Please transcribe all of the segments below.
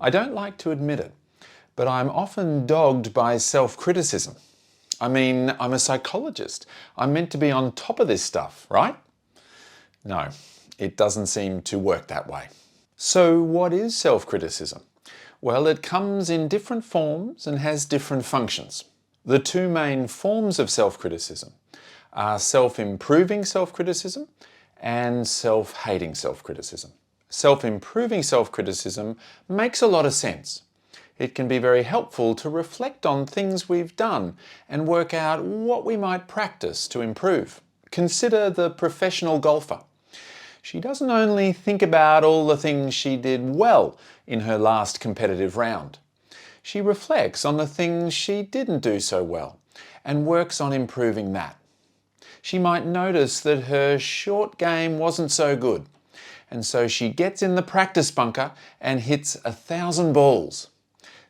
I don't like to admit it, but I'm often dogged by self-criticism. I mean, I'm a psychologist. I'm meant to be on top of this stuff, right? No, it doesn't seem to work that way. So what is self-criticism? Well, it comes in different forms and has different functions. The two main forms of self-criticism are self-improving self-criticism and self-hating self-criticism. Self-improving self-criticism makes a lot of sense. It can be very helpful to reflect on things we've done and work out what we might practice to improve. Consider the professional golfer. She doesn't only think about all the things she did well in her last competitive round. She reflects on the things she didn't do so well and works on improving that. She might notice that her short game wasn't so good, and so she gets in the practice bunker and hits 1,000 balls.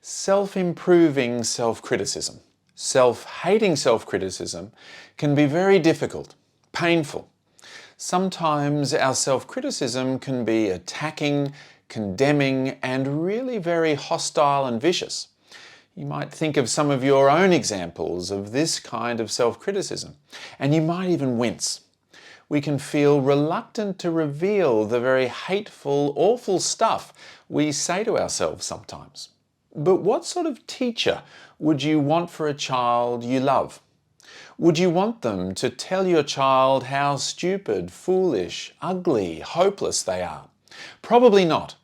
Self-improving self-criticism. Self-hating self-criticism can be very difficult, painful. Sometimes our self-criticism can be attacking, condemning, and really very hostile and vicious. You might think of some of your own examples of this kind of self-criticism, and you might even wince. We can feel reluctant to reveal the very hateful, awful stuff we say to ourselves sometimes. But what sort of teacher would you want for a child you love? Would you want them to tell your child how stupid, foolish, ugly, hopeless they are? Probably not.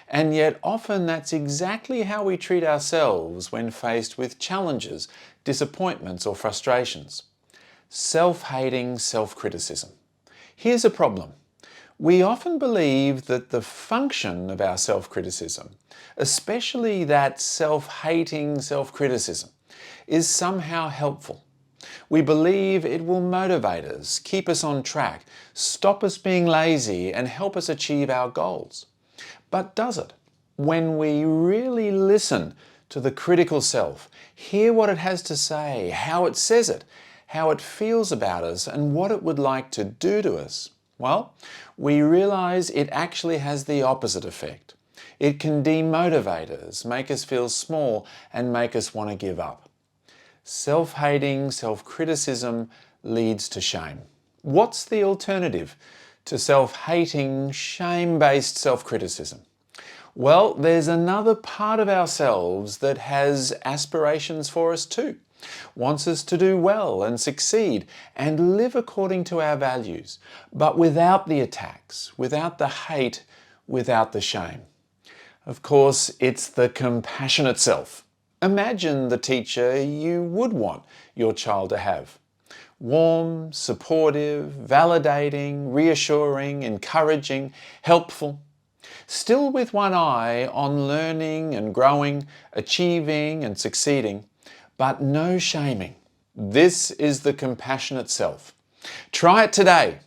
And yet often that's exactly how we treat ourselves when faced with challenges, disappointments or frustrations. Self-hating self-criticism. Here's a problem. We often believe that the function of our self-criticism, especially that self-hating self-criticism, is somehow helpful. We believe it will motivate us, keep us on track, stop us being lazy, and help us achieve our goals. But does it? When we really listen to the critical self, hear what it has to say, how it says it, how it feels about us, and what it would like to do to us, well, we realize it actually has the opposite effect. It can demotivate us, make us feel small, and make us want to give up. Self-hating self-criticism leads to shame. What's the alternative to self-hating, shame-based self-criticism? Well, there's another part of ourselves that has aspirations for us too. Wants us to do well and succeed and live according to our values, but without the attacks, without the hate, without the shame. Of course, it's the compassionate self. Imagine the teacher you would want your child to have. Warm, supportive, validating, reassuring, encouraging, helpful. Still with one eye on learning and growing, achieving and succeeding, but no shaming. This is the compassionate self. Try it today.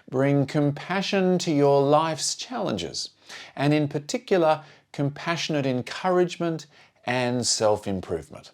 Bring compassion to your life's challenges, and in particular, compassionate encouragement and self-improvement.